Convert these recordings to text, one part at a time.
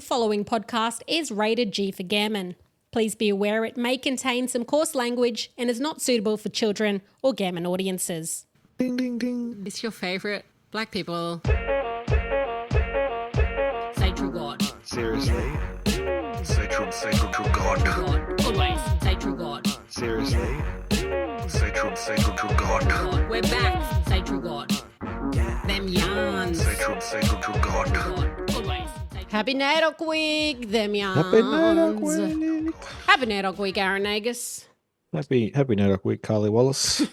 The following podcast is rated G for gammon. Please be aware it may contain some coarse language and is not suitable for children or gammon audiences. Ding, ding, ding. It's your favourite black people. Say true God. Seriously? Say true God. God. Always say true God. Seriously? Say true God. God. We're back. Say true God. Them yarns. Say true God. God. Always. Happy NAIDOC week. Them yarns. Happy NAIDOC week. Happy NAIDOC week, Aaron Nagus. Happy NAIDOC week, Carly Wallace.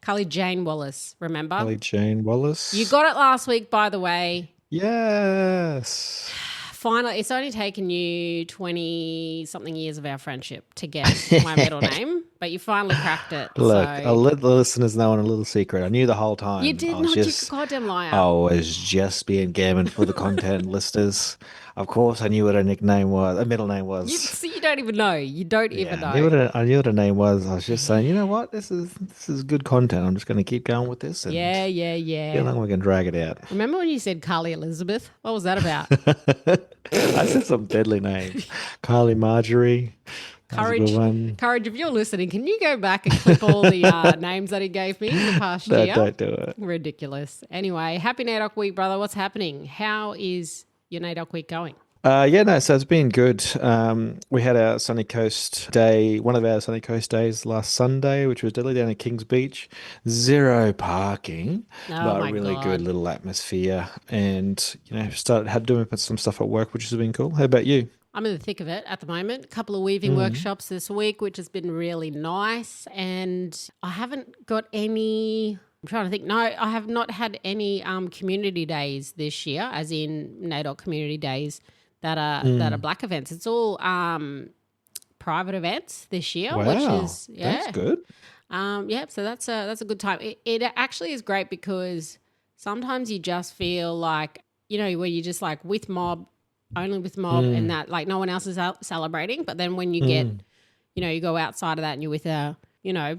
Carly Jane Wallace, remember? Carly Jane Wallace. You got it last week, by the way. Yes. Finally, it's only taken you 20-something years of our friendship to get my middle name, but you finally cracked it. Look, so. I'll let the listeners know on a little secret. I knew the whole time. You did not, you goddamn liar. I was just being gammon for the content listeners. Of course, I knew what her nickname was, her middle name was. You don't even know. You don't even know. I knew what her name was. I was just saying, you know what? This is good content. I'm just going to keep going with this. And Yeah. see how long we can drag it out. Remember when you said Carly Elizabeth? What was that about? I said some deadly names. Carly Marjorie. Courage, if you're listening, can you go back and clip all the names that he gave me in the past year? Don't do it. Ridiculous. Anyway, happy NAIDOC week, brother. What's happening? How is your NAIDOC week going? So it's been good. We had our Sunny Coast day, one of our Sunny Coast days last Sunday, which was deadly down at Kings Beach. Zero parking, but a really good little atmosphere. And, had doing some stuff at work, which has been cool. How about you? I'm in the thick of it at the moment. A couple of weaving workshops this week, which has been really nice. And I haven't got any... I'm trying to think. No, I have not had any community days this year, as in NAIDOC community days that are black events. It's all private events this year, Wow, which is that's good. So that's a good time. It actually is great because sometimes you just feel like, where you're just like with mob, only with mob, and that like no one else is out celebrating. But then when you get, you go outside of that and you're with a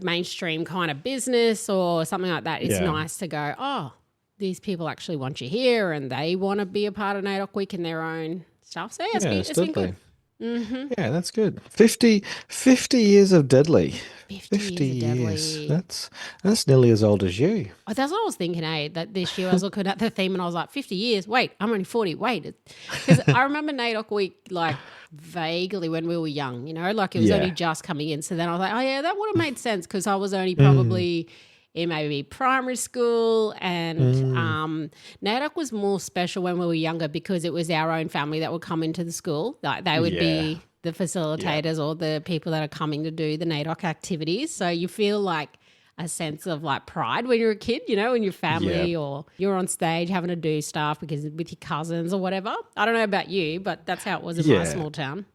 mainstream kind of business or something like that, it's nice to go, oh, these people actually want you here and they want to be a part of NAIDOC week in their own stuff. So it's been good. Mm-hmm. Yeah, that's good. 50 years of Deadly. 50 years. That's nearly as old as you. Oh, that's what I was thinking, that this year I was looking at the theme and I was like, 50 years? Wait, I'm only 40. Wait. Because I remember NAIDOC week like vaguely when we were young, like it was only just coming in. So then I was like, oh yeah, that would have made sense because I was only probably in maybe primary school, and NAIDOC was more special when we were younger because it was our own family that would come into the school. Like they would be the facilitators or the people that are coming to do the NAIDOC activities. So you feel like a sense of like pride when you're a kid, in your family or you're on stage having to do stuff because with your cousins or whatever. I don't know about you, but that's how it was in my small town.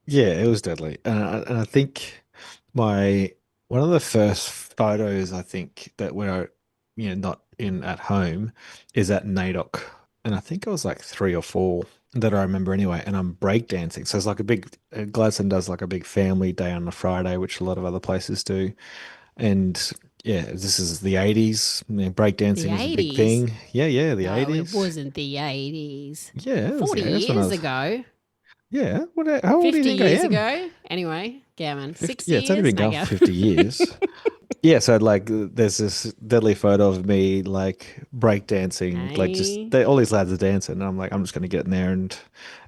Yeah, it was deadly. And I think one of the first photos I think that we're, not in at home is at NAIDOC. And I think it was like 3 or 4 that I remember anyway. And I'm breakdancing. So it's like Gladstone does like a big family day on a Friday, which a lot of other places do. And this is the 80s. Breakdancing is a big thing. Yeah, the 80s. It wasn't the 80s. Yeah, it was 40 years ago. Yeah. How old do you think I am? 50 years ago. Anyway, Gammon. 6 years. Yeah, it's only been going for 50 years. Yeah, so like there's this deadly photo of me like breakdancing, like just all these lads are dancing, and I'm like, I'm just going to get in there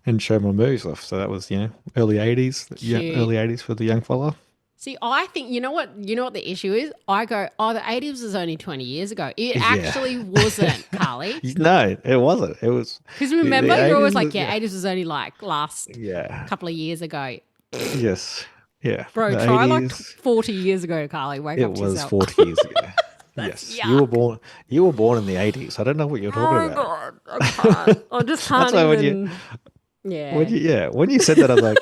and show my moves off. So that was early 80s, early 80s for the young fella. See, I think you know what the issue is. I go, the 80s was only 20 years ago. It actually wasn't, Carly. No, it wasn't. It was because remember you're always like, 80s was only like last couple of years ago. Yes. Yeah. Bro, try 80s, like 40 years ago, Carly. Wake up to yourself. It was 40 years ago. Yes. Yuck. You were born in the 80s. I don't know what you're talking about. Oh, God. I just can't even... When you said that, I was like,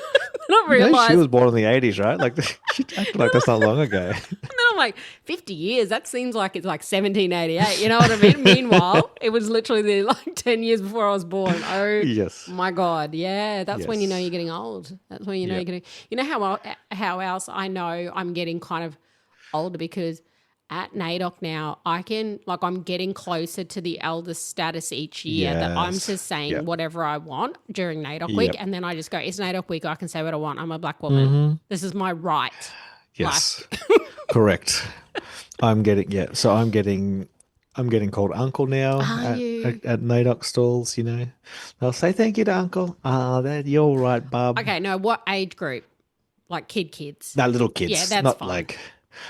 not realize. She was born in the 80s, right? Like, she acted like that's not long ago. And then I'm like, 50 years? That seems like it's like 1788. You know what I mean? Meanwhile, it was literally like 10 years before I was born. Oh, yes. My God. Yeah, that's when you know you're getting old. That's when you know you're getting... You know how else I know I'm getting kind of older because at NAIDOC now, I'm getting closer to the eldest status each year that I'm Yes. just saying Yep. whatever I want during NAIDOC week. Yep. And then I just go, it's NAIDOC week. I can say what I want. I'm a black woman. This is my right. Yes. Correct. So I'm getting called uncle now Are you? at NAIDOC stalls, you know. They'll say thank you to uncle. You're right, bub. Okay, no, what age group? Like kids? No, little kids. Yeah, that's not fine. like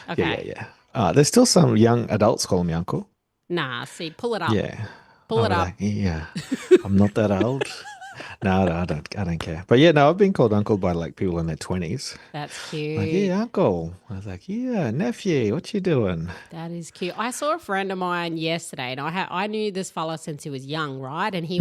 Okay. yeah. There's still some young adults call me uncle. Nah, see, pull it up. Yeah. Pull it up. Like, yeah. I'm not that old. No, I don't care. But yeah, no, I've been called uncle by like people in their 20s. That's cute. Like, yeah, uncle. I was like, yeah, nephew, what you doing? That is cute. I saw a friend of mine yesterday, and I knew this fella since he was young, right? And he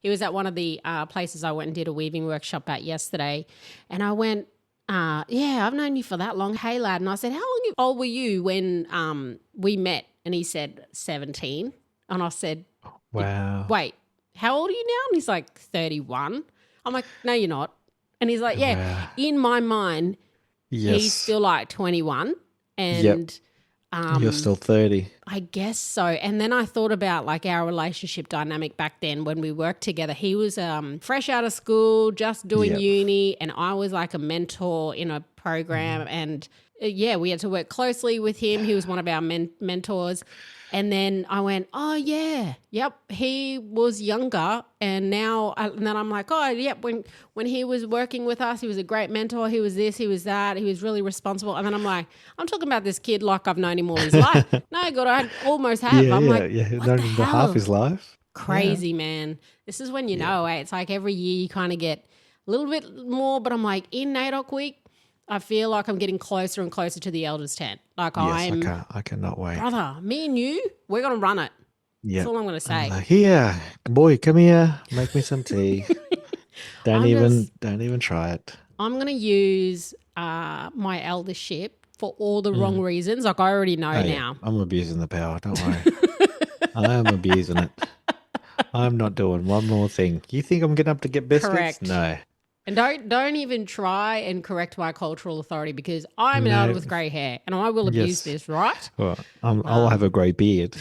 was at one of the places I went and did a weaving workshop at yesterday, and I went, yeah, I've known you for that long. Hey, lad. And I said, how old were you when we met? And he said 17. And I said, Wow. wait, how old are you now? And he's like 31. I'm like, no, you're not. And he's like, yeah, Wow. in my mind, Yes. he's still like 21. And You're still 30. I guess so. And then I thought about like our relationship dynamic back then when we worked together. He was fresh out of school, just doing uni, and I was like a mentor in a program. And yeah, we had to work closely with him. He was one of our mentors. And then I went, oh, yeah, yep, he was younger. And and then I'm like, oh, yep, when he was working with us, he was a great mentor. He was this, he was that. He was really responsible. And then I'm like, I'm talking about this kid like I've known him all his life. No, God, I almost have. I'm like, what Known the him for hell? half his life. Crazy, man. This is when you know, it's like every year you kind of get a little bit more. But I'm like, in NAIDOC week, I feel like I'm getting closer and closer to the elders tent. Like Yes, I cannot wait. brother, me and you, we're going to run it. Yeah. That's all I'm going to say. Like, here, boy, come here, make me some tea. Don't even try it. I'm going to use my eldership for all the wrong reasons. Like I already know now. Yeah. I'm abusing the power. Don't worry. I am abusing it. I'm not doing one more thing. You think I'm getting up to get biscuits? Correct. No. And don't even try and correct my cultural authority because I'm an elder with grey hair and I will abuse this, right? Well, I'll have a grey beard.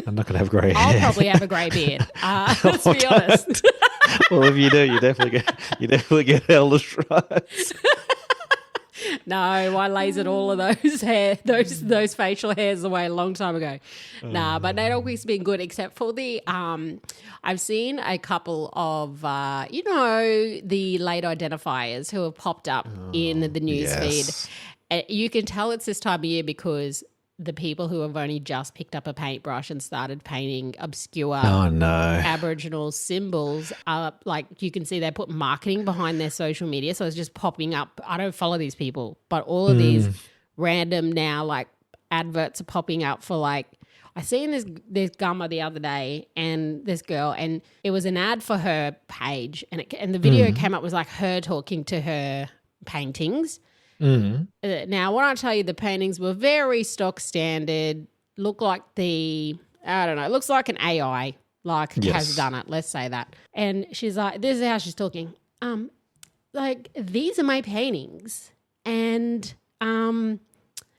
I'm not going to have grey hair. I'll probably have a grey beard. Let's be honest. Well, if you do, you definitely get elder's rights. No, I lasered all of those facial hairs away a long time ago. Nah, but NAIDOC week's been good except for the I've seen a couple of the late identifiers who have popped up in the news feed. You can tell it's this time of year because the people who have only just picked up a paintbrush and started painting obscure Aboriginal symbols are like you can see they put marketing behind their social media. So it's just popping up. I don't follow these people, but all of these random now like adverts are popping up for like I seen this gummer the other day and this girl and it was an ad for her page and the video came up was like her talking to her paintings. Now, when I tell you the paintings were very stock standard, look like it looks like an AI has done it. Let's say that. And she's like, this is how she's talking. Like these are my paintings, and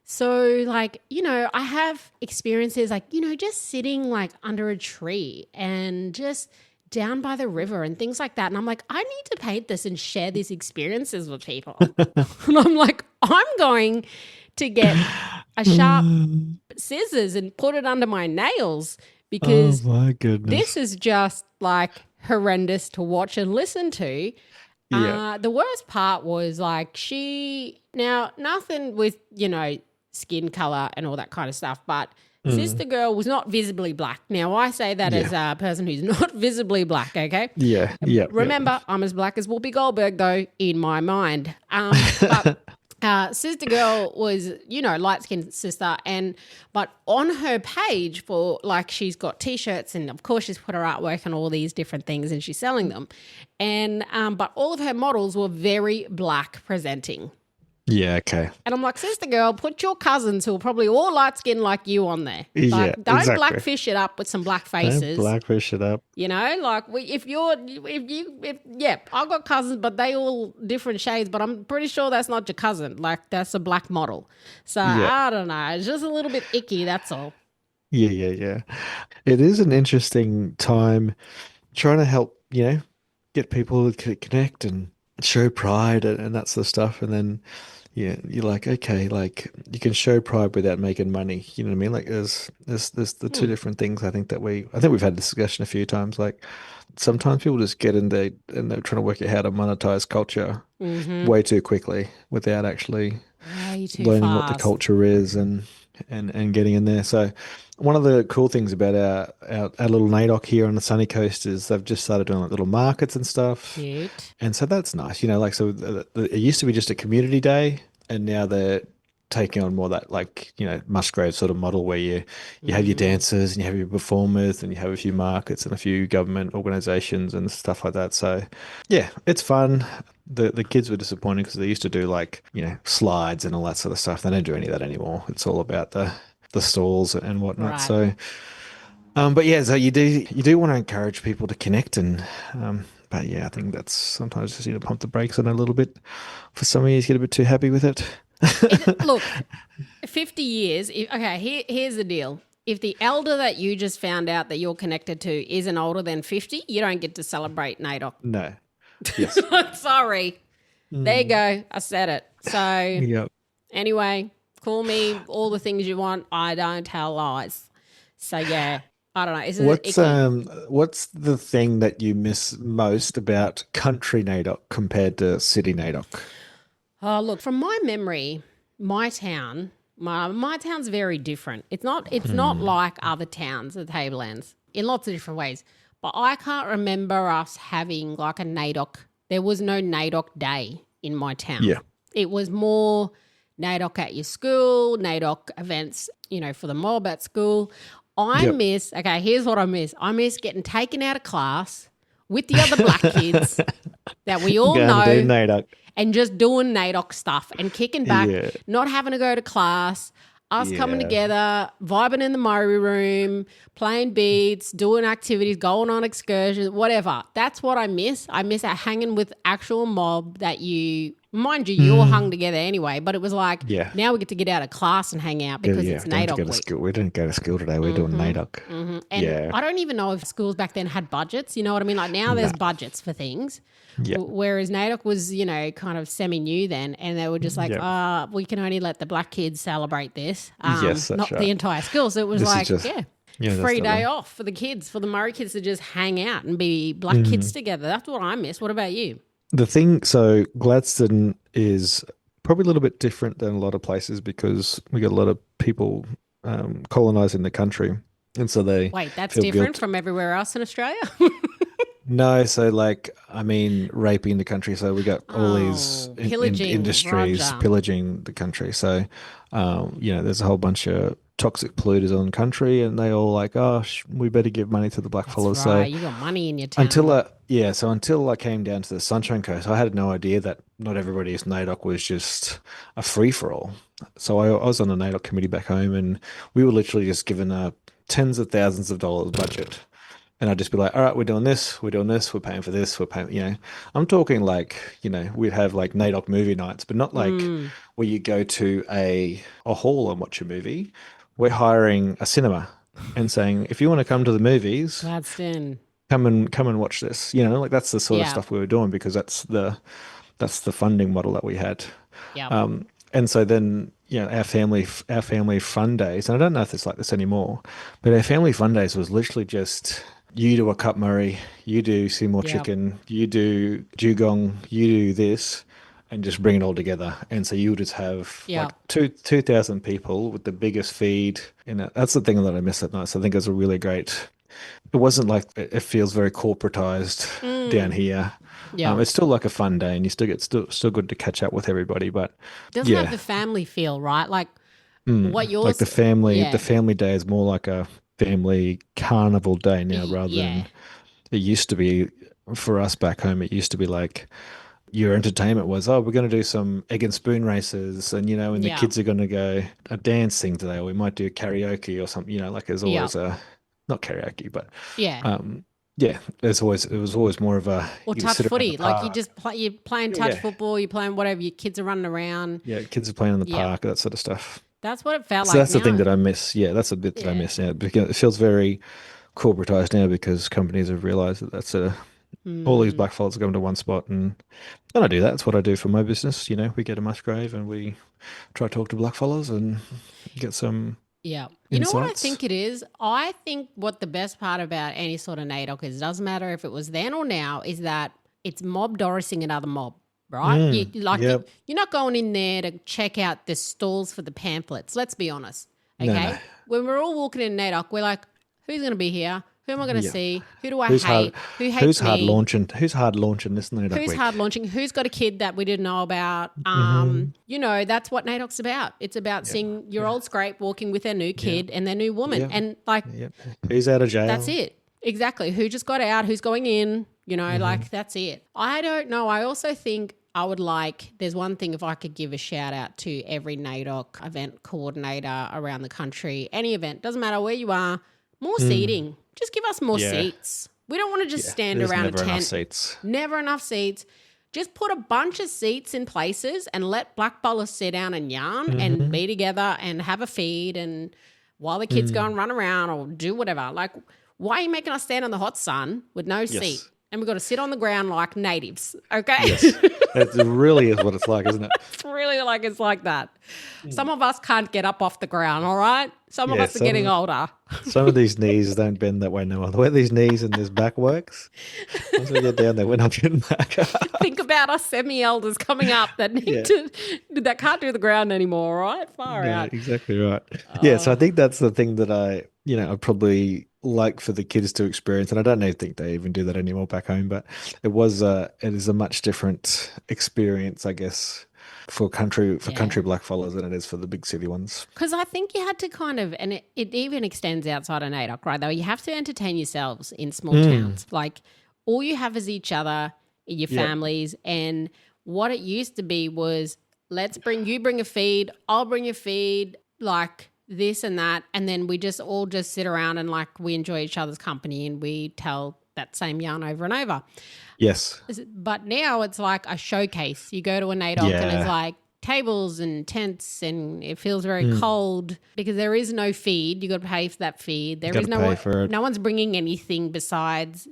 so like I have experiences like just sitting like under a tree and just down by the river and things like that. And I'm like, I need to paint this and share these experiences with people. And I'm like, I'm going to get a sharp scissors and put it under my nails because my goodness, this is just like horrendous to watch and listen to. Yeah. The worst part was like nothing with, skin color and all that kind of stuff, but Sister Girl was not visibly black. Now, I say that as a person who's not visibly black, okay? Yeah. Remember, I'm as black as Whoopi Goldberg, though, in my mind. But Sister Girl was, light-skinned sister. But on her page for, like, she's got T-shirts and, of course, she's put her artwork on all these different things and she's selling them. And but all of her models were very black presenting. Yeah. Okay. And I'm like, sister girl, put your cousins who are probably all light skinned like you on there. Yeah. Like, don't Exactly. blackfish it up with some black Don't faces. blackfish it up. You know, like yeah, I've got cousins, but they all different shades. But I'm pretty sure that's not your cousin. Like, that's a black model. So Yeah. I don't know. It's just a little bit icky. That's all. Yeah. Yeah. Yeah. It is an interesting time trying to help, get people to connect and show pride and that sort of stuff. And then, yeah, you're like, okay, like you can show pride without making money. You know what I mean? Like there's the two different things I think we've had this discussion a few times. Like sometimes people just get in there and they're trying to work out how to monetize culture Mm-hmm. way too quickly without actually Way too learning what the fast. culture is and getting in there. So one of the cool things about our little NAIDOC here on the sunny coast is they've just started doing like little markets and stuff. Cute. And so that's nice. Like so it used to be just a community day and now they're taking on more that like, Musgrave sort of model where you have your Mm, dancers and you have your performers and you have a few markets and a few government organizations and stuff like that. So yeah, it's fun. The kids were disappointed because they used to do like, slides and all that sort of stuff. They don't do any of that anymore. It's all about the stalls and whatnot. right. So but yeah, so you do want to encourage people to connect but yeah, I think that's sometimes just need to pump the brakes on it a little bit. For some of you, get a bit too happy with it. Look, 50 years. Okay, here's the deal. If the elder that you just found out that you're connected to isn't older than 50, you don't get to celebrate NAIDOC. No. Yes. Sorry. There you go. I said it. So, Yep. anyway, call me all the things you want. I don't tell lies. So, yeah, I don't know. Is it What's icky? what's the thing that you miss most about country NAIDOC compared to city NAIDOC? Oh, look, from my memory, my town, my town's very different. It's not like other towns, the Tablelands, in lots of different ways. But I can't remember us having like a NAIDOC. There was no NAIDOC day in my town. Yeah. It was more NAIDOC at your school, NAIDOC events, for the mob at school. Yep. Okay, here's what I miss. I miss getting taken out of class with the other black kids that we all Going to do know NAIDOC. and just doing NAIDOC stuff and kicking back, Yeah. not having to go to class, us coming Yeah. together, vibing in the Murray room, playing beats, doing activities, going on excursions, whatever. That's what I miss. I miss hanging with actual mob that mind you, you all hung together anyway, but it was like, Yeah. now we get to get out of class and hang out Yeah, because yeah. it's We don't have to go NAIDOC to week. school. We didn't go to school today. We're doing NAIDOC. And Yeah. I don't even know if schools back then had budgets. You know what I mean? Like now there's budgets for things. Yeah. Whereas NAIDOC was, kind of semi-new then, and they were just like, Yeah. we can only let the black kids celebrate this, Yes, that's not right. the entire school. So it was This is like, just- yeah, Yeah, that's free day lovely. off for the kids, for the Murray kids to just hang out and be black kids together. That's what I miss. What about you? So Gladstone is probably a little bit different than a lot of places because we got a lot of people colonizing the country. And so they Wait, that's feel different guilt. from everywhere else in Australia? No, so like, I mean, raping the country. So we got all these Pillaging, industries Roger. pillaging the country. So, there's a whole bunch of toxic polluters on country and they all like, oh, we better give money to the That's blackfellas. right. So You got money in your town. until I came down to the Sunshine Coast, I had no idea that not everybody's NAIDOC was just a free for all. So I was on a NAIDOC committee back home, and we were literally just given a tens of thousands of dollars budget, and I'd just be like, all right, we're doing this, we're paying for this, we're paying, I'm talking like, we'd have like NAIDOC movie nights, but not like where you go to a hall and watch a movie. We're hiring a cinema and saying, if you want to come to the movies, Gladstone. come and watch this. Like that's the sort of Yeah. stuff we were doing because that's the funding model that we had. Yeah. And so then, our family fun days, and I don't know if it's like this anymore, but our family fun days was literally just you do a cup Murray, you do Seymour Yep. chicken, you do dugong, you do this, and just bring it all together. And so you would just have Yep. like 2,000 people with the biggest feed. That's the thing that I miss at night. So I think it's a really great. It wasn't like it feels very corporatized down here. Yeah. It's still like a fun day, and you still get still good to catch up with everybody. But Doesn't have yeah, the family feel, right? Like what yours. like the Yeah. family day is more like a family carnival day now, rather Yeah. than it used to be for us back home. It used to be like your entertainment was, oh, we're going to do some egg and spoon races, and and the Yeah. kids are going to go a dance thing today, or we might do karaoke or something. Like there's Yeah. always a not karaoke, but Yeah. yeah, it was always more of a Or you touch sit around the footy. Like park. you're playing Yeah, touch yeah, football, you're playing whatever, your kids are running around. yeah. Kids are playing in the Yeah. park, that sort of stuff. That's what it felt So like that's the thing now. that I miss. Yeah, that's a bit that I Yeah. miss now because it feels very corporatized now because companies have realized that that's a all these Mm, blackfalls are going to one spot, and I do that. That's what I do for my business. We get a Musgrave and we try to talk to blackfellas and get some yeah. You know what I insights. think it is? I think what the best part about any sort of NAIDOC is, it doesn't matter if it was then or now, is that it's mob Dorising another mob, right? Yep. You're not going in there to check out the stalls for the pamphlets. Let's be honest, No, no. okay? When we're all walking in NAIDOC, we're like, who's going to be here? Who am I going to Yeah. see? Who do I Who's hard? hate? Who hates me? Who's hard launching this NAIDOC Who's week? hard launching? Who's got a kid that we didn't know about? Mm-hmm. That's what NAIDOC's about. It's about Yeah. seeing your Yeah. old scrape walking with their new Yeah. kid and their new woman. Yeah. And like, Yep. Who's out of jail? that's it. Exactly. Who just got out? Who's going in? Mm-hmm. Like that's it. I don't know. I also think I would like, there's one thing if I could give a shout out to every NAIDOC event coordinator around the country, any event, doesn't matter where you are, more seating. Just give us more Yeah. seats. We don't want to just stand There's around a never enough tent. seats. Never enough seats. Just put a bunch of seats in places and let blackfullas sit down and yarn and be together and have a feed and while the kids go and run around or do whatever. Like, why are you making us stand in the hot sun with no Yes. seat? And we've got to sit on the ground like natives, okay? Yes. It really is what it's like, isn't it? It's really like it's like that. Some of us can't get up off the ground, all right? Some of Yeah, us are getting older. Some of these knees don't bend that way no more. The way these knees and this back works, once we get down there, we're not getting back up. Think about us semi-elders coming up that need that can't do the ground anymore, all right? Far No, out. exactly right. Yeah, so I think that's the thing that I probably like for the kids to experience, and I don't even think they even do that anymore back home, but it is a much different experience, I guess, for country blackfellas than it is for the big city ones. Because I think you had to kind of, and it even extends outside of NAIDOC, right? Though you have to entertain yourselves in small towns. Like all you have is each other, your Yep. families, and what it used to be was you bring a feed, I'll bring a feed, like this and that, and then we just all just sit around and like we enjoy each other's company and we tell that same yarn over and over. Yes. But now it's like a showcase. You go to a NAIDOC and it's Yeah. like tables and tents and it feels very cold because there is no feed. You got to pay for that feed. There is Gotta pay for it. no one's bringing anything besides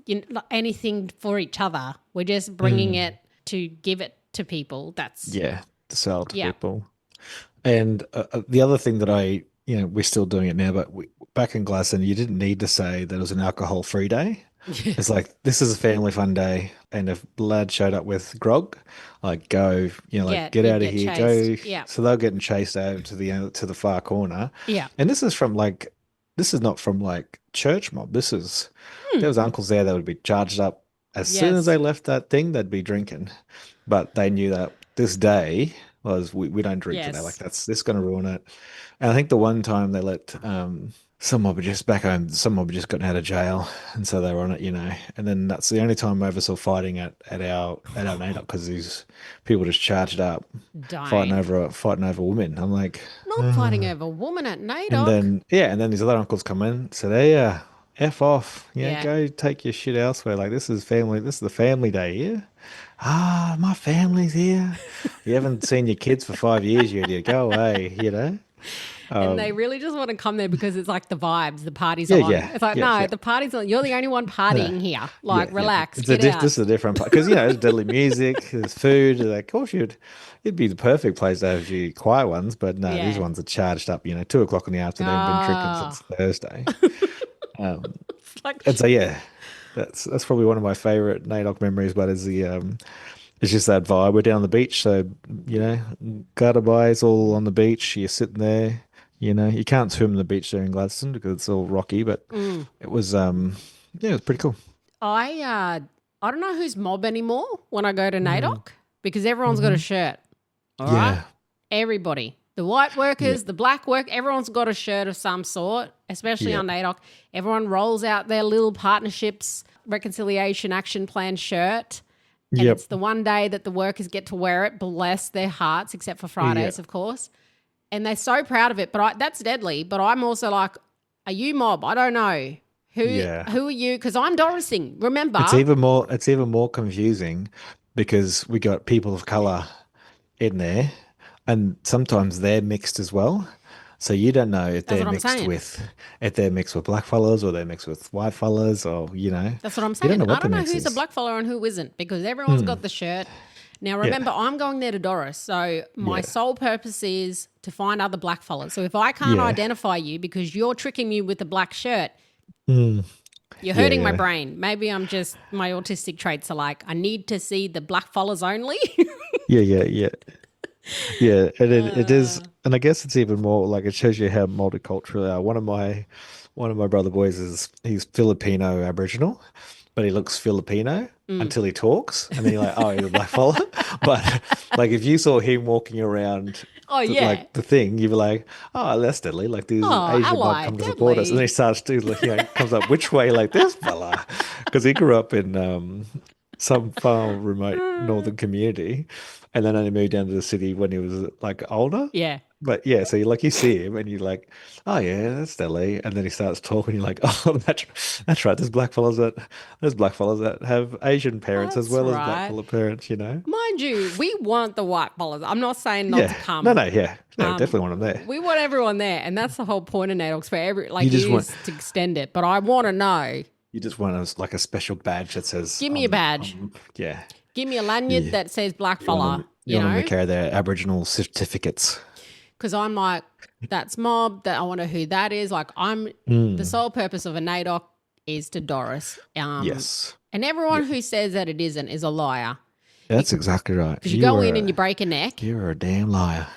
anything for each other. We're just bringing it to give it to people. That's Yeah, to sell to Yeah. people. And the other thing that we're still doing it now, but back in Glasson, you didn't need to say that it was an alcohol-free day. It's like, this is a family fun day. And if the lad showed up with grog, like go, get you'd out of get here, chased. go. Yeah. So they're getting chased out to the far corner. Yeah. And this is not from like church mob. There was uncles there that would be charged up as soon Yes. as they left that thing, they'd be drinking. But they knew that this day was we don't drink today. Yes. Like this is going to ruin it. And I think the one time they let some mob had just back home, some mob had just gotten out of jail, and so they were on it, And then that's the only time I ever saw fighting at our NAIDOC because these people just charged up, fighting Dying. over women. I'm like, Not fighting over a woman at and NAIDOC. then these other uncles come in, so they F off, Yeah. go take your shit elsewhere. Like this is the family day here. Ah, my family's here. You haven't seen your kids for 5 years yet. You go away, And they really just want to come there because it's like the vibes, the party's Yeah, on. yeah, It's like, yeah, no, yeah. the party's on. You're the only one partying here. Like, Yeah. relax, It's get out. this is a different part because there's deadly music, there's food. Like, of course, it'd be the perfect place to have a few quiet ones, but no, these Yeah. ones are charged up. 2 o'clock in the afternoon, been drinking since Thursday. Like, And so that's probably one of my favorite NAIDOC memories. But it's just that vibe. We're down on the beach, so Gardaby's all on the beach. You're sitting there. You can't swim in the beach there in Gladstone because it's all rocky. But it was it was pretty cool. I don't know who's mob anymore when I go to NAIDOC because everyone's got a shirt. All right, everybody. The white workers, the black work, everyone's got a shirt of some sort, especially Yeah. on NAIDOC. Everyone rolls out their little partnerships, reconciliation action plan shirt. And Yep. it's the one day that the workers get to wear it, bless their hearts, except for Fridays, Yeah. of course. And they're so proud of it. But that's deadly. But I'm also like, are you mob? I don't know. Yeah. Who are you? Because I'm Dorising. Remember? It's even more confusing because we got people of color in there, and sometimes they're mixed as well. So you don't know if That's they're what I'm mixed saying. with black fellas or they're mixed with white fellas, or That's what I'm you don't saying. know I what the don't know mix who's a is. black fella and who isn't because everyone's Hmm. got the shirt. Now, Yeah. remember, I'm going there to Doris. So my Yeah. sole purpose is to find other black fellas. So if I can't Yeah. identify you because you're tricking me with the black shirt, Hmm. you're Yeah. hurting my Yeah. brain. Maybe I'm just, my autistic traits are like, I need to see the black fellas only. Yeah. Yeah. Yeah. Yeah, and it is, and I guess it's even more like it shows you how multicultural they are. One of my brother boys he's Filipino Aboriginal, but he looks Filipino until he talks, and then you're like, oh, he's a black fella. But like if you saw him walking around, Oh, yeah. like the thing, you'd be like, oh, that's deadly. Like these Oh, Asian mob ally, come to support us, and deadly. then he starts to comes up which way like this fella, because he grew up in some far remote northern community, and then only moved down to the city when he was like older. Yeah. But yeah, so you see him and you're like, oh yeah, that's Delhi. And then he starts talking, you're like, oh, that's right. There's black fellas that have Asian parents as That's well as black right. fella parents, Mind you, we want the white fellas. I'm not saying not Yeah. to come. No, yeah. No, definitely want them there. We want everyone there, and that's the whole point of NAIDOC for You just want to extend it. But I want to know. you just want like a special badge that says Give me a badge. yeah. Give me a lanyard that says black You want fella. them, You want them know, to carry their Aboriginal certificates. because I'm like, that's mob. That I wonder who that is. Like, I'm Hmm. the sole purpose of a NAIDOC is to Doris. Yes. And everyone who says that it isn't is a liar. That's exactly right. Because you go in and you break a neck You're a damn liar.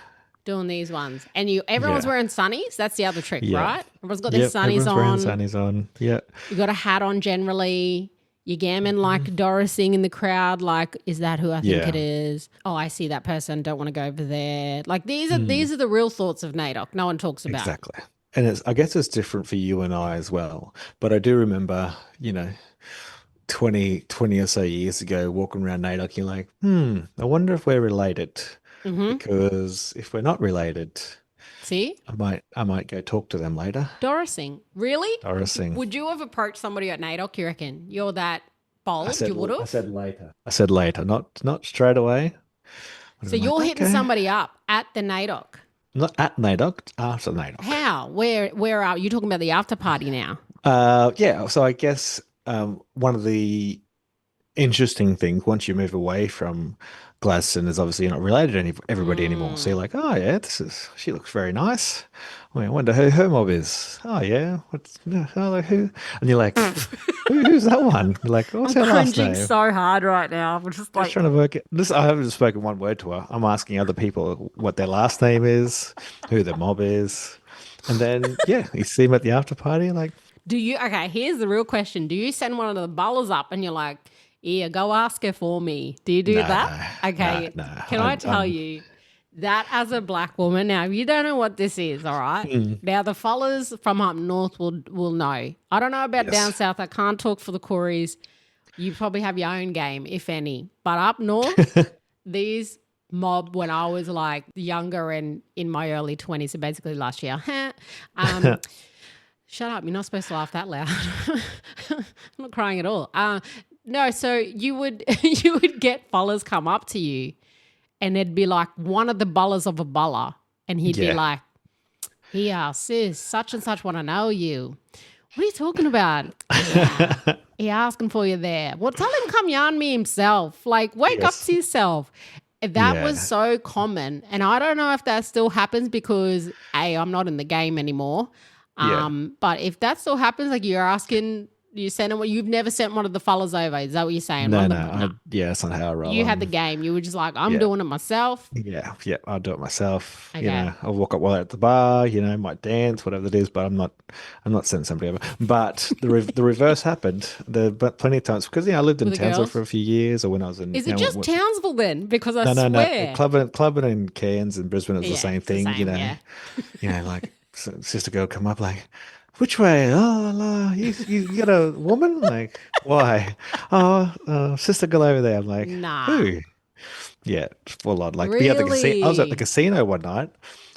doing these ones, and everyone's Yeah. wearing sunnies. That's the other trick, Yeah. right? Everyone's got their sunnies everyone's on. wearing sunnies on. Yeah. You got a hat on generally. You're gammon like Dorising in the crowd. Like, is that who I think Yeah. it is? Oh, I see that person. Don't want to go over there. Like these are the real thoughts of NAIDOC. No one talks about. Exactly. And I guess it's different for you and I as well. But I do remember, 20 or so years ago, walking around NAIDOC, you're like, I wonder if we're related. Because if we're not related, See, I might go talk to them later. Dorising. Really? Dorising. Would you have approached somebody at NAIDOC? You reckon you're that bold? You would I have. said later. I said later, not straight away. So you're hitting somebody up at the NAIDOC. Not at NAIDOC, after NAIDOC. How? Where are you talking about the after party now? Yeah. So I guess one of the interesting things once you move away from Gladstone is obviously you're not related to everybody anymore. So you're like, oh yeah, she looks very nice. I wonder who her mob is. Oh yeah, who? And you're like, who's that one? You're like, what's her last name? so hard right now. I'm just Just trying to work it. I haven't spoken one word to her. I'm asking other people what their last name is, who their mob is, and then you see them at the after party. Like, okay, here's the real question. Do you send one of the bullers up and you're like, yeah, go ask her for me? Do you do that? Okay. no. Can I tell you that as a black woman, now you don't know what this is, all right? Now the fellas from up north will know. I don't know about down south. I can't talk for the Corys. You probably have your own game, if any. But up north, these mob when I was like younger and in my early 20s, so basically last year. Shut up, you're not supposed to laugh that loud. I'm not crying at all. No, so you would get fellas come up to you and it'd be like one of the bullers of a buller and he'd be like, yeah, sis, such and such want to know you. What are you talking about? Yeah, he asking for you there. Well, tell him come yarn me himself. Like, wake up to yourself. That was so common. And I don't know if that still happens because, A, I'm not in the game anymore. But if that still happens, like you're asking, you send them, you've never sent one of the fellas over. Is that what you're saying? No. That's not how I roll. You had the game. You were just like, I'm doing it myself. Yeah, I'll do it myself. Okay. I'll walk up while they're at the bar. Might dance, whatever it is. But I'm not sending somebody over. But the reverse happened. But plenty of times because I lived in Townsville for a few years, or when I was in. Is it just Townsville then? Because I swear. No. Clubbing in Cairns and Brisbane is the same thing. Yeah. Like sister girl come up like, which way? Oh, la, you got a woman? Like, why? Oh, sister girl over there. I'm like, Nah. who? Yeah, full on. Like, we had the casino. I was at the Really? casino one night,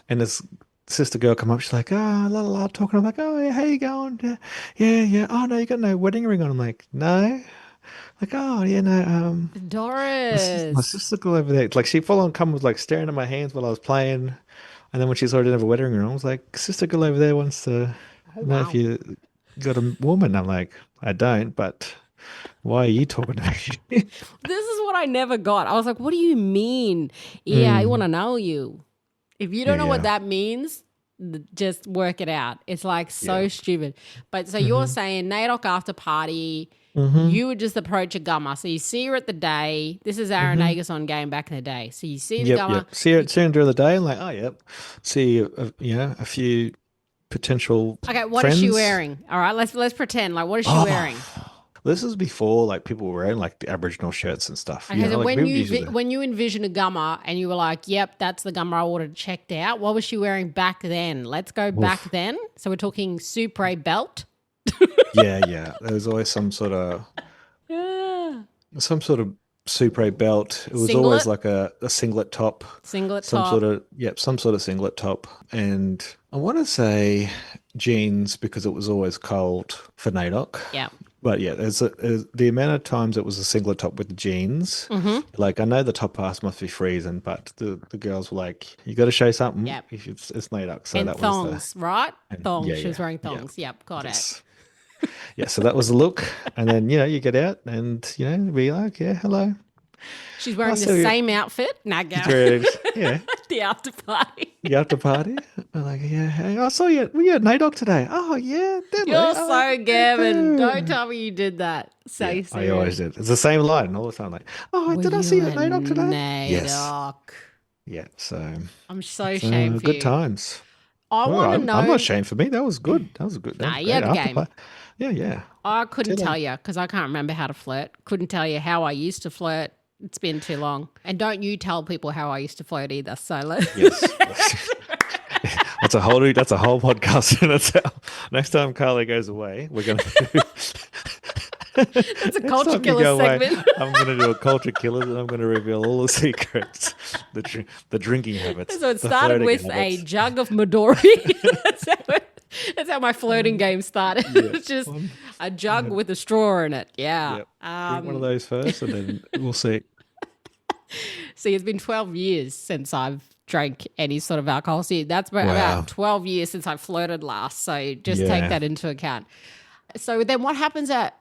and this sister girl come up. She's like, la la la, talking. I'm like, oh, yeah, how you going? Yeah, yeah, yeah. Oh no, you got no wedding ring on. I'm like, no. Like, oh yeah, no. My Doris. sister girl over there. Like, she full on come was like staring at my hands while I was playing, and then when she saw I didn't have a wedding ring on, I was like, sister girl over there wants to Oh, know if wow. you got a woman. I'm like, I don't, but why are you talking to me? This is what I never got. I was like, what do you mean? Yeah, I want Mm, to know you. If you yeah, don't know what yeah, that means, just work it out. It's like yeah. so stupid. But so you're Hmm. saying NAIDOC after party, Hmm. you would just approach a gummer. So you see her at the day. This is Aaron Hmm. Agasson game back in the day. So you see the Yep, gummer. yep. See her during the day, and like, oh, yep. See, a few potential Okay, what is she friends. wearing? All right, let's pretend. Like, what is she wearing? Oh, this is before like people were wearing like the Aboriginal shirts and stuff. Okay, so Like when people you usually. when you envision a gummer and you were like, "Yep, that's the gummer I ordered checked out." What was she wearing back then? Let's go back Oof. then. So we're talking Supre belt, Yeah, yeah. There was always yeah. some sort of Supre belt. It was always Singlet, like a singlet top, singlet top. some sort of singlet top. And I want to say jeans because it was always cold for NAIDOC. Yeah. But yeah, there's the amount of times it was a singlet top with the jeans. Mm-hmm. Like I know the top half must be freezing, but the girls were like, you got to show something Yep. if it's NAIDOC. So And that was the thongs, right? and Thongs. yeah, She was yeah, wearing yeah, thongs. Yep, got it. yes. Yeah, so that was the look. And then, you get out and, be like, yeah, hello. She's I wearing the saw you. same outfit. Nah, go. She's ready. Yeah, The after party. you after party. I'm like, yeah, hey, I saw you. We at NAIDOC today. Oh, yeah, deadly. You're Oh, so me Gavin. Don't too. tell me you did that. Yeah, Say I always serious. did. It's the same line all the time. Like, oh, Were did I see you you at a NAIDOC today? Yes. NAIDOC? Yeah, so I'm so it's ashamed for good you. times. I Well, want to I'm not know. ashamed for me. That was good. That was good. That Nah, was you great. had a After game. play. Yeah, yeah. I couldn't Tell tell them. you because I can't remember how to flirt. Couldn't tell you how I used to flirt. It's been too long. And don't you tell people how I used to flirt either. So Yes. That's a whole podcast. Next time Carly goes away, we're gonna do that's a next culture time you killer go away, segment. I'm gonna do a culture killer and I'm gonna reveal all the secrets, the drinking habits, So it the started flirting with a habits. jug of Midori. That's how my flirting Um, game started. yeah. It's just One, a jug yeah, with a straw in it. Yeah. yeah. Drink one of those first and then we'll see. See, it's been 12 years since I've drank any sort of alcohol. See, that's about Wow. 12 years since I flirted last. So just take Yeah. that into account. So then what happens at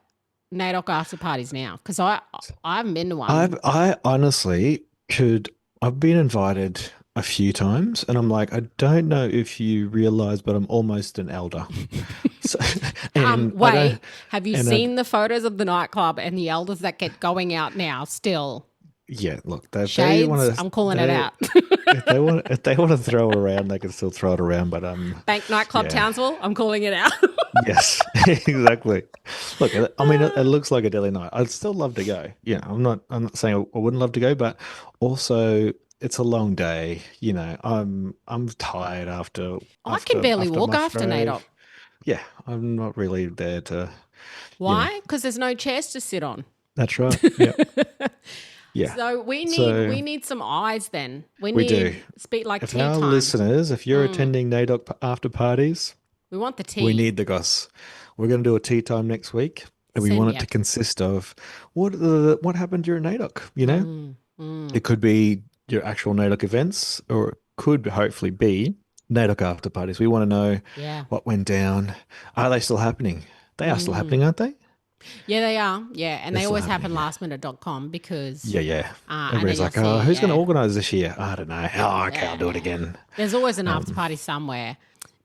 NAIDOC after parties now? Because I haven't been to one. I honestly I've been invited a few times and I'm like, I don't know if you realize, but I'm almost an elder. So, and I don't, Wait, have you and I, seen the photos of the nightclub and the elders that get going out now still? yeah, look, they Shades? want to, I'm calling it out. if they want to throw it around, they can still throw it around. But Bank Nightclub yeah, Townsville? I'm calling it out. yes, exactly. Look, I mean, it looks like a daily night. I'd still love to go. Yeah, I'm not saying I wouldn't love to go, but also it's a long day. I'm tired I can barely after walk my after fray. NAIDOC. Yeah, I'm not really there to, you know. Why? Because there's no chairs to sit on. That's right. Yeah, yeah. So we So need some eyes then. We we do. need speak like If tea our time. listeners, if you're attending NAIDOC after parties, We want the we tea. need the goss. We're going to do a tea time next week, and we Send want it yeah. to consist of what happened during NAIDOC. Mm. It could be your actual NAIDOC events, or it could hopefully be NAIDOC after parties. We want to know Yeah. what went down. Are they still happening? They are still Mm. happening, aren't they? Yeah, they are. Yeah. And They're they still always happen happening. Yeah. lastminute.com because Yeah, yeah. and then Everybody's you'll like, oh, see, who's going to yeah. organise this year? I don't know. Oh, okay, I'll do it Yeah. again. There's always an after Um, party somewhere.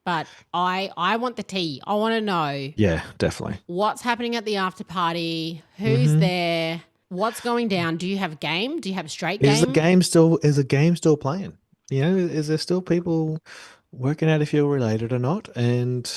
But I want the tea. I want to know yeah, definitely. what's happening at the after party, who's Hmm. there, what's going down. Do you have a game? Do you have a straight Is the game? game still playing? Is there still people working out if you're related or not, and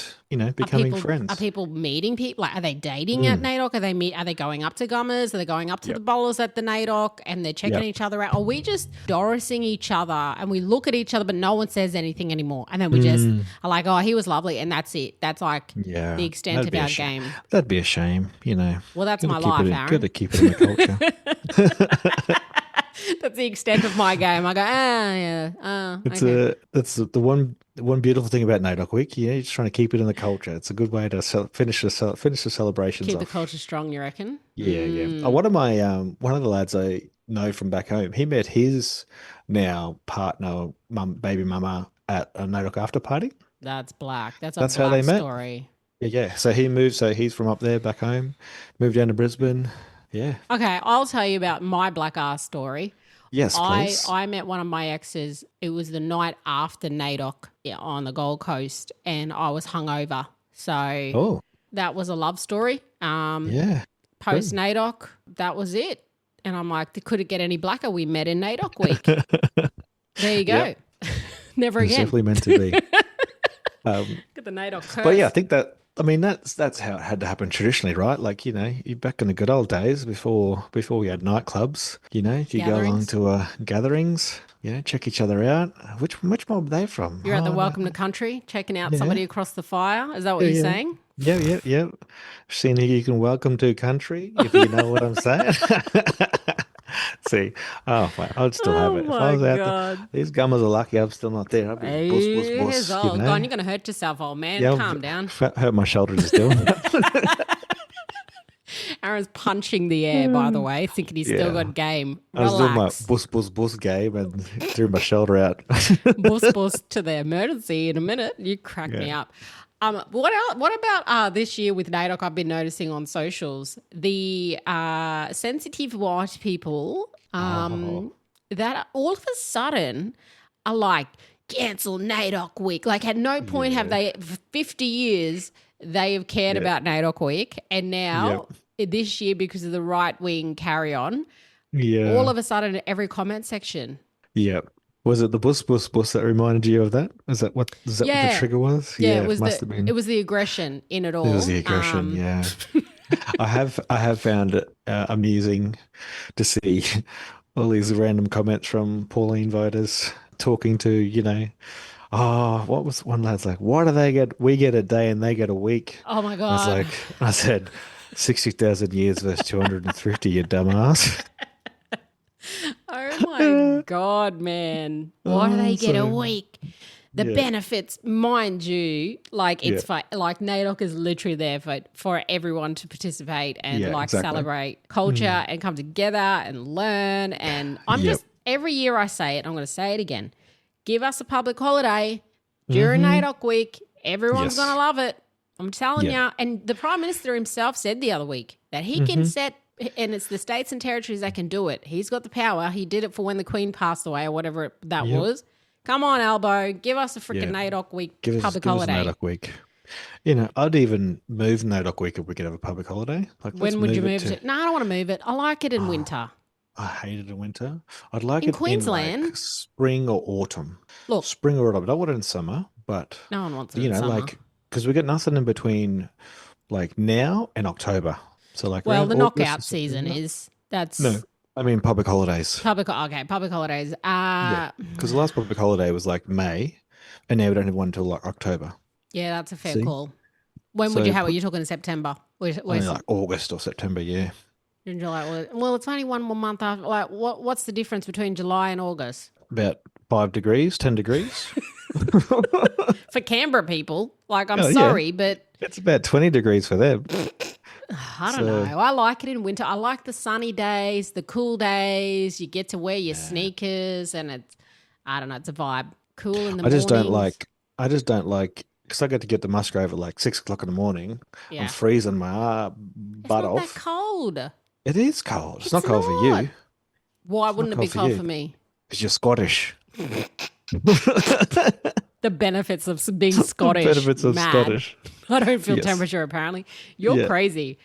becoming Are friends. people meeting people? Like, are they dating at Mm. NAIDOC? Are they going up to Gummers? Are they going up to the Yep. bowlers at the NAIDOC and they're checking Yep. each other out? Are we just Dorising each other and we look at each other but no one says anything anymore? And then we just are like, oh, he was lovely, and that's it. That's like Yeah, the extent of our game. That'd be a shame, Well, that's Gotta my keep life, it in, Aaron. gotta keep it in the culture. That's the extent of my game. I go, yeah, It's okay. that's the one beautiful thing about NAIDOC week. Yeah, you're just trying to keep it in the culture. It's a good way to finish the celebrations Keep the off. culture strong, you reckon? Yeah, yeah. One of the lads I know from back home, he met his now partner, baby mama at a NAIDOC after party. That's black. That's a That's how they black met. story. Yeah, yeah. So he moved. So he's from up there, back home, moved down to Brisbane. Yeah. Okay, I'll tell you about my black ass story. Yes, I please. I met one of my exes. It was the night after NAIDOC on the Gold Coast, and I was hungover. So Oh, that was a love story. yeah. Post NAIDOC, that was it. And I'm like, could it get any blacker? We met in NAIDOC week. There you go. Yep. Never It's again. definitely meant to be. Get the NAIDOC curse. But yeah, I think that's how it had to happen traditionally, right? Like, you're back in the good old days before we had nightclubs, you go along Gatherings. to gatherings, check each other out. Which mob are they from? You're at the Oh, Welcome to Country, checking out yeah. somebody across the fire. Is that what you're Yeah. saying? Yeah, yeah, yeah. Seeing who you can welcome to country, if you know what I'm saying. See, oh, mate, I'd still have Oh it. If my I was out there, God. these gummers are lucky I'm still not there. I'd be bus, bus, Yes. bus, Oh, God, you're going to hurt yourself, old man. Yeah, Calm down. hurt my shoulder just doing that. Aaron's punching the air, by the way, thinking he's still Yeah. got game. I was doing my Relax. bus, bus, bus game and threw my shoulder out. Bus bus to the emergency in a minute. You crack me up. What about this year with NAIDOC? I've been noticing on socials the sensitive white people that all of a sudden are like, cancel NAIDOC week. Like, at no point have they, for 50 years, they have cared about NAIDOC week. And now, this year, because of the right wing carry on, Yeah. all of a sudden, every comment section. Yeah. Was it the bus, bus, bus that reminded you of that? Is that what the trigger was? Yeah, It must have been. it was the aggression in it all. It was the aggression, yeah. I have found it amusing to see all these random comments from Pauline voters talking to, what was one lad's like, why do we get a day and they get a week? Oh my I God. said, 60,000 years versus 250, you dumbass. Oh my God, man. Why do they get a week? The benefits, mind you, like it's for like NAIDOC is literally there for everyone to participate and exactly. celebrate culture and come together and learn. And I'm just every year I say it, I'm going to say it again. Give us a public holiday during NAIDOC week. Everyone's Yes. going to love it. I'm telling Yeah. you. And the Prime Minister himself said the other week that he can set, and it's the states and territories that can do it. He's got the power. He did it for when the Queen passed away or whatever that was. Come on, Albo. Give us a freaking NAIDOC week public holiday. Give us NAIDOC week. I'd even move NAIDOC week if we could have a public holiday. Like, let's When would you move to? it? No, I don't want to move it. I like it in winter. I hate it in winter. I'd like In it Queensland? in like spring or autumn. Look. Spring or autumn. I don't want it in summer, but No one wants it in summer. like, because we got nothing in between, like now and October. So like, Well, around the August knockout or season September. is that's No, I mean public holidays. public holidays. Yeah, because the last public holiday was like May, and now we don't have one until like October. Yeah, that's a fair See? call. When would So you have it? You're talking September. Only like August or September. Yeah. In July. Well, it's only one more month after. Like, what's the difference between July and August? About 5 degrees, 10 degrees. For Canberra people, like, I'm Oh, yeah. sorry, but It's about 20 degrees for them. I don't know. I like it in winter. I like the sunny days, the cool days. You get to wear your sneakers, and I don't know, it's a vibe. Cool in the I just don't mornings. like, because I get to get to Musgrave at like 6 o'clock in the morning. Yeah. I'm freezing my It's butt not off. that cold. It is cold. It's It's not cold for not. you Why wouldn't it be cold for cold you. for me? because you're Scottish. The benefits of being Scottish. Benefits of Mad. Scottish. I don't feel Yes. temperature, apparently. You're Yeah. crazy.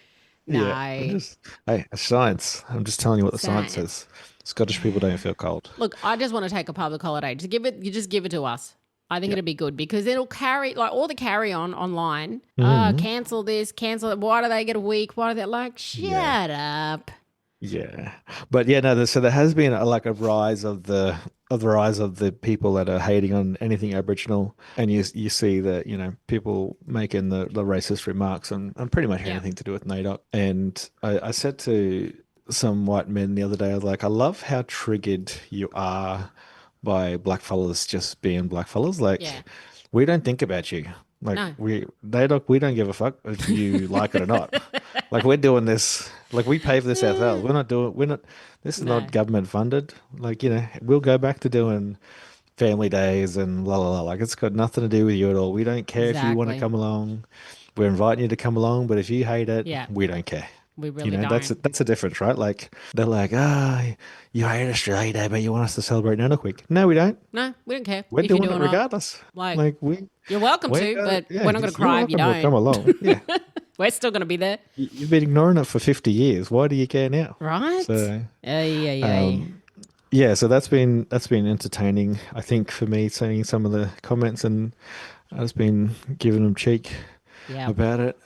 No. Yeah. Hey, it's science. I'm just telling you what the science Science. says. Scottish people don't feel cold. Look, I just want to take a public holiday. You just give it to us. I think it'd be good because it'll carry like all the carry on online. Cancel this, cancel it. Why do they get a week? Why do they like shut up? Yeah, but yeah, no. So there has been like a rise of the people that are hating on anything Aboriginal, and you see that people making the racist remarks on pretty much anything to do with NAIDOC. And I said to some white men the other day, I was like, I love how triggered you are by blackfellas just being blackfellas. Like, we don't think about you. Like No. NAIDOC, we don't give a fuck if you like it or not. Like we're doing this, like we pay for this ourselves. This is not government funded. Like, we'll go back to doing family days and la la la. Like it's got nothing to do with you at all. We don't care if you want to come along. We're inviting you to come along, but if you hate it, we don't care. We really don't. That's a difference, right? Like they're like, you hate Australia Day, but you want us to celebrate NAIDOC Week. No, we don't. No, we don't care. We're doing it regardless. You're welcome to, but we're not going to cry if you don't. Come along. Yeah. We're still going to be there. You've been ignoring it for 50 years. Why do you care now? Right. So, yeah. So that's been entertaining. I think for me, seeing some of the comments, and I've just been giving them cheek about it.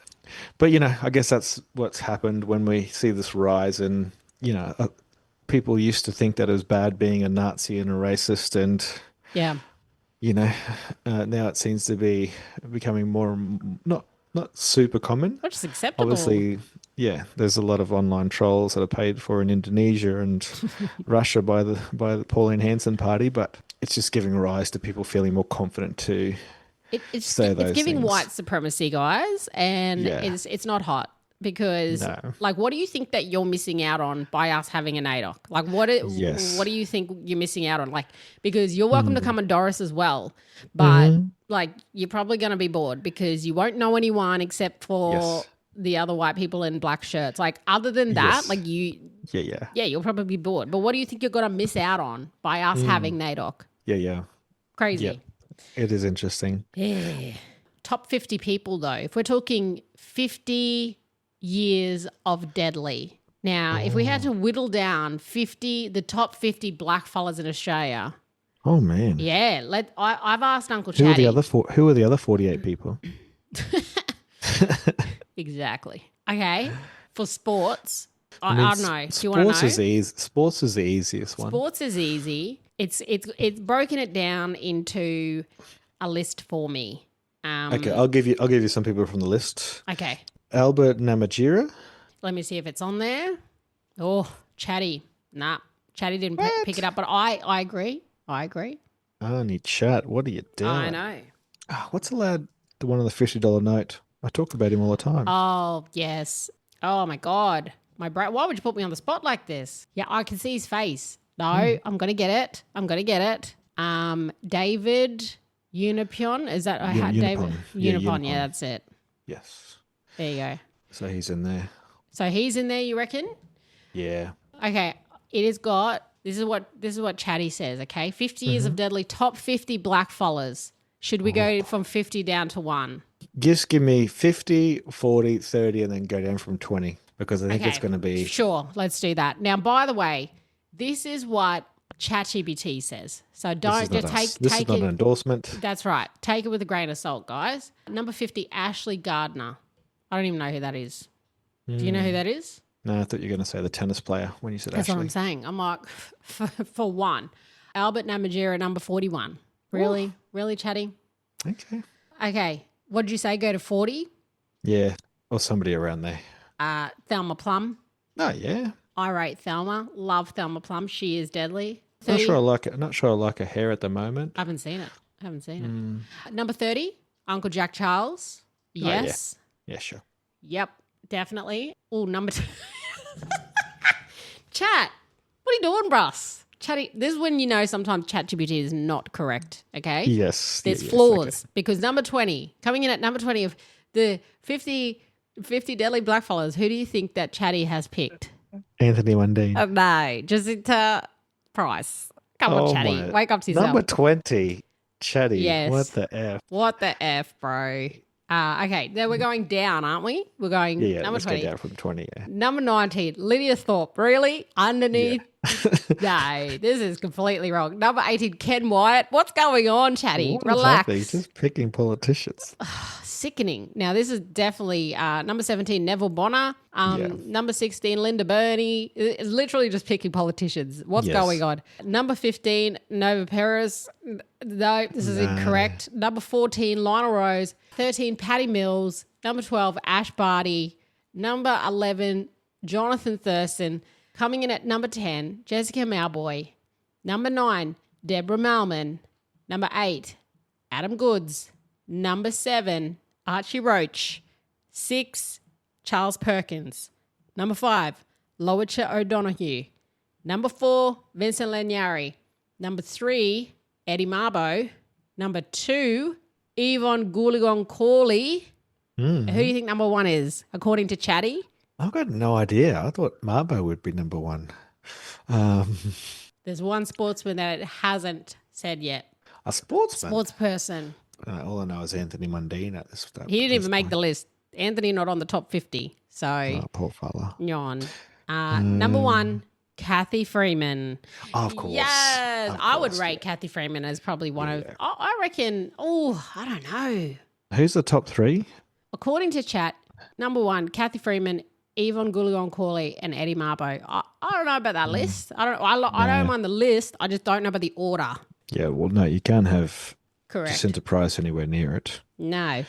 But I guess that's what's happened when we see this rise, and people used to think that it was bad being a Nazi and a racist, and now it seems to be becoming more not super common. Which is acceptable. Obviously, there's a lot of online trolls that are paid for in Indonesia and Russia by the Pauline Hanson party, but it's just giving rise to people feeling more confident to it's giving things. White supremacy, guys, and it's not hot because like, what do you think that you're missing out on by us having a NAIDOC? Like, what do you think you're missing out on? Like, because you're welcome to come and Doris as well, but like you're probably going to be bored because you won't know anyone except for the other white people in black shirts. Like, other than that, like you'll probably be bored. But what do you think you're going to miss out on by us having NAIDOC? Crazy. Yeah. It is interesting. Yeah. Top 50 people, though. If we're talking 50 years of Deadly. Now, if we had to whittle down the top 50 blackfellas in Australia. Oh, man. Yeah. I've asked Uncle Chatty. Who are the other 48 people? Exactly. Okay. For sports, I don't know. Do you want to know? Sports is the easiest one. Sports is easy. It's broken it down into a list for me. Okay, I'll give you some people from the list. Okay. Albert Namatjira. Let me see if it's on there. Oh, Chatty. Nah, Chatty didn't pick it up, but I agree. Arnie Chat, what are you doing? I know. What's the lad, the one on the $50 note? I talk about him all the time. Oh, yes. Oh, my God. Why would you put me on the spot like this? Yeah, I can see his face. No, I'm going to get it. David Unipion. Is that David? Unipon. Yeah, that's it. Yes. There you go. So he's in there. You reckon? Yeah. Okay. It has got, this is what Chatty says, okay? 50 years of Deadly, top 50 blackfellas. Should we go from 50 down to 1? Just give me 50, 40, 30, and then go down from 20 because I think it's going to be... Sure, let's do that. Now, by the way, this is what ChatGPT says. So don't just take This is not an endorsement. That's right. Take it with a grain of salt, guys. Number 50, Ashley Gardner. I don't even know who that is. Do you know who that is? No, I thought you were going to say the tennis player when you said That's Ashley. what I'm saying. I'm like, for one. Albert Namatjira, number 41. Really? Ooh. Really, Chatty? Okay. What did you say? Go to 40? Yeah, or somebody around there. Thelma Plum. Oh, yeah. I rate Thelma. Love Thelma Plum. She is deadly. 30. Not sure I like her hair at the moment. I haven't seen it. Number 30, Uncle Jack Charles. Yes. Oh, yeah, sure. Yep, definitely. Oh, number 2. Chat, what are you doing, bruss? Chatty, this is when you know sometimes ChatGPT is not correct, okay? Yes. There's flaws because number 20, coming in at number 20 of the 50 deadly blackfellas, who do you think that Chatty has picked? Anthony Mundine. No, Jessica Price. Come on, Chatty. Wake up to yourself. Number 20, Chatty. Yes. What the F? What the F, bro? Okay, now we're going down, aren't we? We're going number 20. Go down from 20, yeah. Number 19, Lydia Thorpe. Really? Underneath No, this is completely wrong. Number 18, Ken Wyatt. What's going on, Chatty? What is Relax. happening? Just picking politicians. Sickening. Now, this is definitely number 17, Neville Bonner. Number 16, Linda Burney. It's literally just picking politicians. What's going on? Number 15, Nova Perez. No, this is incorrect. Number 14, Lionel Rose. 13, Patty Mills. Number 12, Ash Barty. Number 11, Jonathan Thurston. Coming in at number 10, Jessica Mauboy. Number 9, Deborah Malman. Number 8, Adam Goods. Number 7, Archie Roach. 6, Charles Perkins. Number 5, Lowicha O'Donoghue. Number 4, Vincent Lanyari. Number 3, Eddie Marbo. Number 2, Yvonne Goolagong-Cawley. Who do you think number 1 is, according to Chatty? I've got no idea. I thought Marbo would be number 1. There's one sportsman that it hasn't said yet. A sportsman? Sportsperson. All I know is Anthony Mundine at this stage. He didn't even make the list. Anthony not on the top 50. So, poor fella. Yawn. Number 1, Kathy Freeman. Oh, of course. Yes. I would rate Kathy Freeman as probably one of, I reckon, I don't know. Who's the top 3? According to chat, number 1, Kathy Freeman, Yvonne Goolagong-Cawley, and Eddie Marbo. I don't know about that list. I don't mind the list. I just don't know about the order. Yeah, well, no, you can't have Correct. Jacinta Price anywhere near it. No,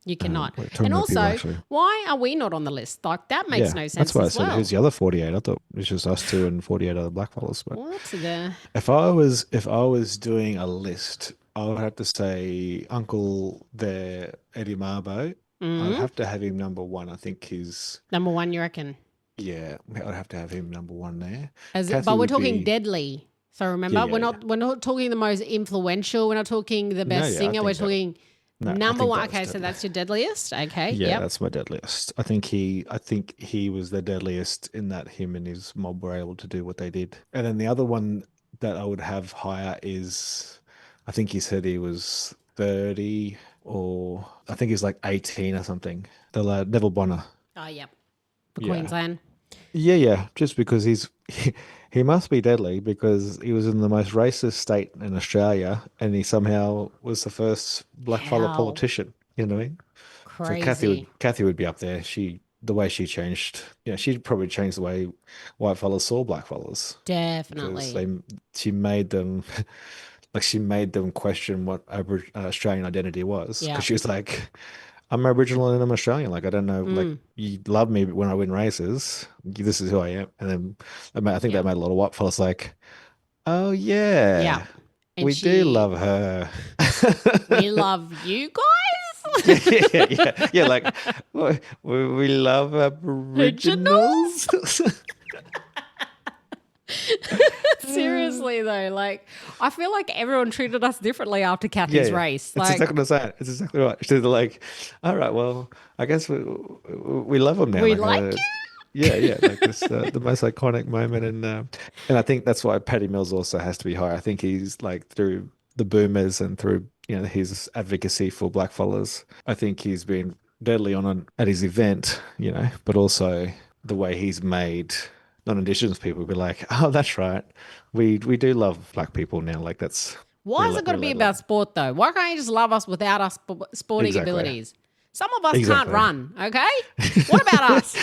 you cannot. And also, why are we not on the list? Like, that makes no sense. That's why I said, who's the other 48? I thought it was just us 2 and 48 other blackfellas. But what's the? If I was doing a list, I would have to say Uncle there, Eddie Marbo. I'd have to have him number 1. I think he's number 1. You reckon? Yeah, I'd have to have him number 1 there. But we're talking deadly. So remember, we're not talking the most influential. We're not talking the best singer. We're talking number 1. Okay, so that's your deadliest. Okay, yeah, that's my deadliest. I think he was the deadliest in that him and his mob were able to do what they did. And then the other one that I would have higher is, I think he said he was 30 or I think he's like 18 or something. The lad, Neville Bonner. Oh, yeah. For Queensland. Yeah. Just because he must be deadly because he was in the most racist state in Australia and he somehow was the first blackfella politician. You know what I mean? Crazy. So Kathy would be up there. The way she changed, she'd probably change the way white fellas saw blackfellas. Definitely. She made them... Like she made them question what Australian identity was. Because she was like, I'm Aboriginal and I'm Australian. Like, I don't know, like you love me when I win races. This is who I am. And then I think that made a lot of white fellas like, oh yeah. And we do love her. We love you guys. yeah. Like we love Aboriginals. Seriously though, like I feel like everyone treated us differently after Kathy's race. It's exactly what I'm saying. It's exactly right. She's like, all right, well, I guess we love them now. We like you. Yeah. Like this, the most iconic moment, and I think that's why Paddy Mills also has to be high. I think he's like through the boomers and through his advocacy for blackfellas. I think he's been deadly on at his event, but also the way he's made non-Indigenous people be like, oh, that's right. We do love black people now. Like that's... Why is it got to be about sport though? Why can't you just love us without our sporting abilities? Some of us can't run, okay? What about us?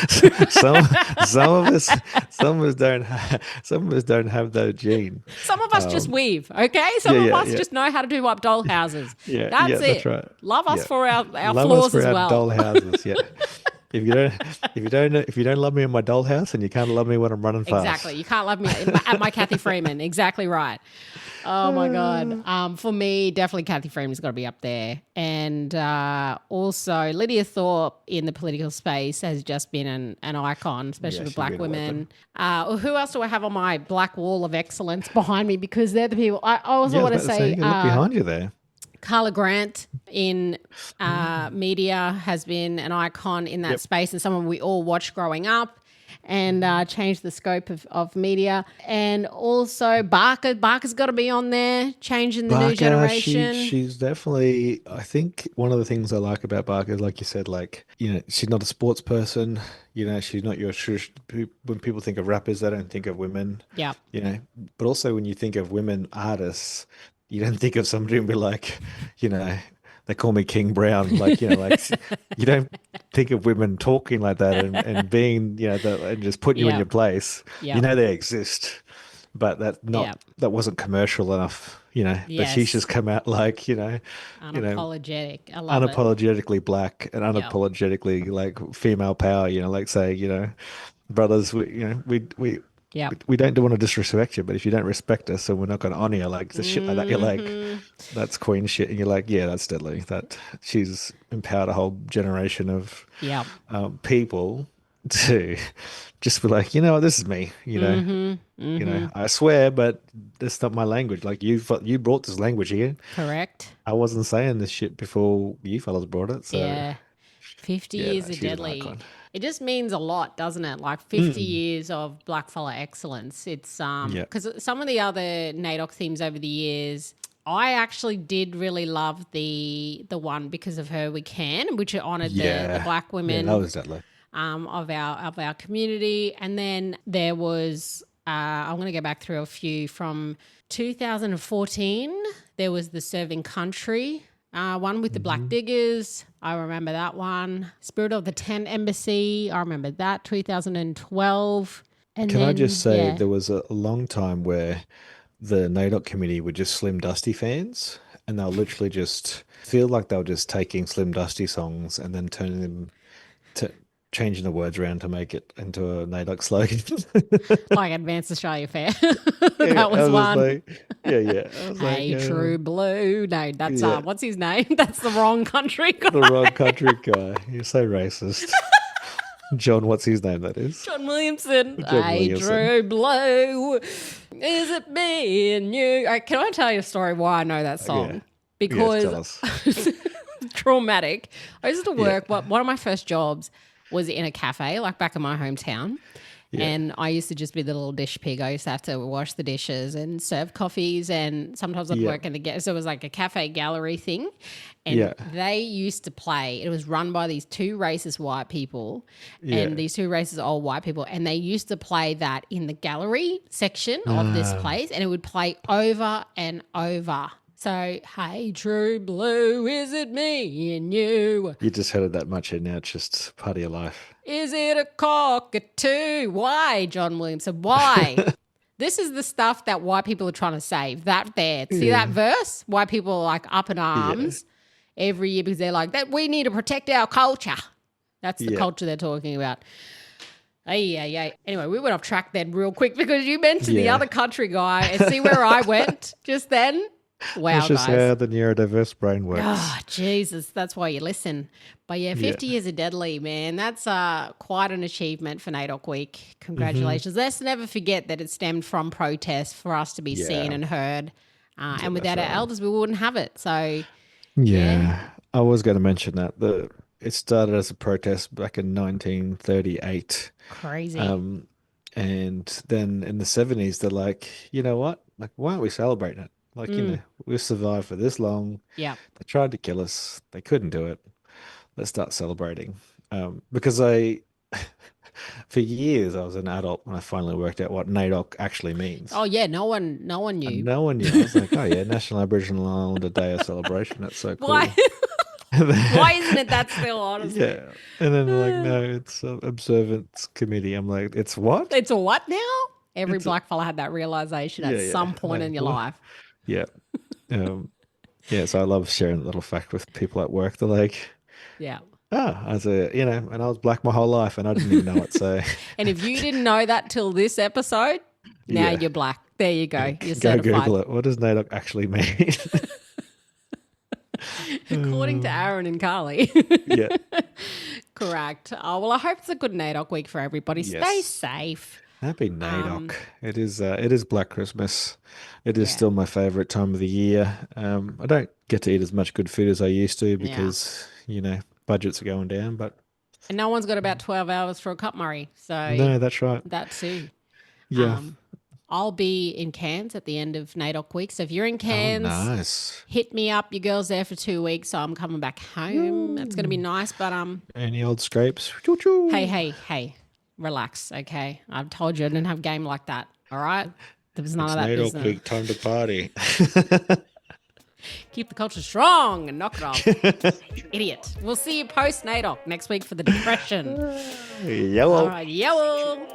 some of us don't have that gene. Some of us just weave, okay? Some of us just know how to do up dollhouses. That's it. That's right. Love us for our flaws as well. Dollhouses, yeah. If you don't love me in my dollhouse, and you can't love me when I'm running fast. Exactly. You can't love me at my Kathy Freeman. Exactly right. Oh my God. For me, definitely Kathy Freeman's got to be up there. And also Lydia Thorpe in the political space has just been an icon, especially with black women. Who else do I have on my black wall of excellence behind me? Because they're the people. I also want to say look behind you there. Carla Grant in media has been an icon in that space and someone we all watched growing up. and change the scope of media. And also Barker's got to be on there, changing the new Barker, generation. she's definitely. I think one of the things I like about Barker, like you said, like she's not a sports person. She's not your when people think of rappers, they don't think of women. Yeah. You know, but also when you think of women artists, you don't think of somebody and be like, you know, they call me King Brown, like like you don't think of women talking like that and being and just putting you in Yep. your place. Yep. They exist, but Yep. that wasn't commercial enough, but she's Yes. just come out like, you know, Unapologetic. I love it. unapologetically black and Yep. unapologetically like female power, like saying, brothers, Yep. we don't want to disrespect you, but if you don't respect us, then we're not going to honor you. Like the shit like that, you're like, Hmm. that's queen shit, and you're like, yeah, that's deadly. That she's empowered a whole generation of Yep. people to just be like, you know what, this is me. Hmm. Hmm. I swear, but that's not my language. Like you brought this language here. Correct. I wasn't saying this shit before you fellas brought it. So Yeah. 50 yeah, years no, of she's an deadly. icon. It just means a lot, doesn't it? Like 50 Mm. years of blackfella excellence. It's Yeah, because some of the other NAIDOC themes over the years, I actually did really love the one Because of Her We Can, which honored the yeah, black yeah. That women was deadly. of our community. And then there was I'm going to go back through a few from 2014. There was the Serving Country. One with the Black Hmm. Diggers. I remember that one. Spirit of the Tent Embassy. I remember that. 2012. And Can I just then, say yeah. there was a long time where the NAIDOC committee were just Slim Dusty fans, and they'll literally just feel like they were just taking Slim Dusty songs and then turning them to changing the words around to make it into a NAIDOC slogan. Like Advanced Australia Fair. Yeah, That I was was just one. like, yeah, yeah. I was like, Hey, True Blue. No, that's yeah, what's his name? That's the wrong country the guy. wrong country guy. You're so racist. John, what's his name? That is John Williamson. John Hey, Williamson. True Blue. Is it me and you? Can I tell you a story why I know that Yeah. song? Yes, Because tell us. traumatic. I used to Yeah. work, one of my first jobs was in a cafe, like back in my hometown. Yeah. And I used to just be the little dish pig. I used to have to wash the dishes and serve coffees. And sometimes I'd Yeah. work in so it was like a cafe gallery thing. And Yeah. they used to play, it was run by these two racist white people Yeah. and these two racist old white people. And they used to play that in the gallery section of this Ah. place. And it would play over and over. So, hey, True Blue, is it me and you? You just heard it that much, and now it's just part of your life. Is it a cockatoo? Why, John Williamson? Why? This is the stuff that white people are trying to save. That there. See that verse? White people are like up in arms every year because they're like, that we need to protect our culture. That's the Yeah. culture they're talking about. Yeah. Anyway, we went off track then real quick because you mentioned the Yeah. other country guy and see where I went just then? Wow, That's just guys. how the neurodiverse brain works. Oh, Jesus. That's why you listen. But yeah, 50 years of Deadly, man. That's quite an achievement for NAIDOC Week. Congratulations. Let's never forget that it stemmed from protest for us to be seen Yeah. and heard. And without that's our right. elders, we wouldn't have it. So, Yeah. I was going to mention that. It started as a protest back in 1938. crazy. And then in the 70s, they're like, you know what? Like, why aren't we celebrating it? Like, we've survived for this long. Yeah. They tried to kill us. They couldn't do it. Let's start celebrating. Because for years, I was an adult when I finally worked out what NAIDOC actually means. Oh, yeah. No one And knew. no one knew. I was like, oh, yeah, National Aboriginal Islander Day of Celebration. That's so cool. Why? Why isn't it that still, honestly? Yeah. And then they're like, no, it's Observance Committee. I'm like, it's what? It's a what now? Every black fella had that realization at Yeah, some point like, in your what? life. Yeah. Yeah, so I love sharing that little fact with people at work. They're like, Yeah. and I was black my whole life and I didn't even know it. So And if you didn't know that till this episode, now Yeah. you're black. There you go. You're go certified. Google it. What does NAIDOC actually mean? According to Aaron and Carly. Yeah. Correct. Oh, well, I hope it's a good NAIDOC week for everybody. Stay Yes. safe. Happy NAIDOC. It is Black Christmas. It is still my favorite time of the year. I don't get to eat as much good food as I used to because, budgets are going down, but And no one's got about 12 hours for a cup Murray. So No, that's right. that too. Yeah. I'll be in Cairns at the end of NAIDOC week. So if you're in Cairns, nice. hit me up. Your girl's there for 2 weeks, so I'm coming back home. It's going to be nice, but Any old scrapes? Choo-choo. Hey, relax, okay? I've told you I didn't have game like that, all right? There was none of that NAIDOC business. week, time to party. Keep the culture strong and knock it off. Idiot. We'll see you post NAIDOC next week for the depression. Yellow. All right, yellow.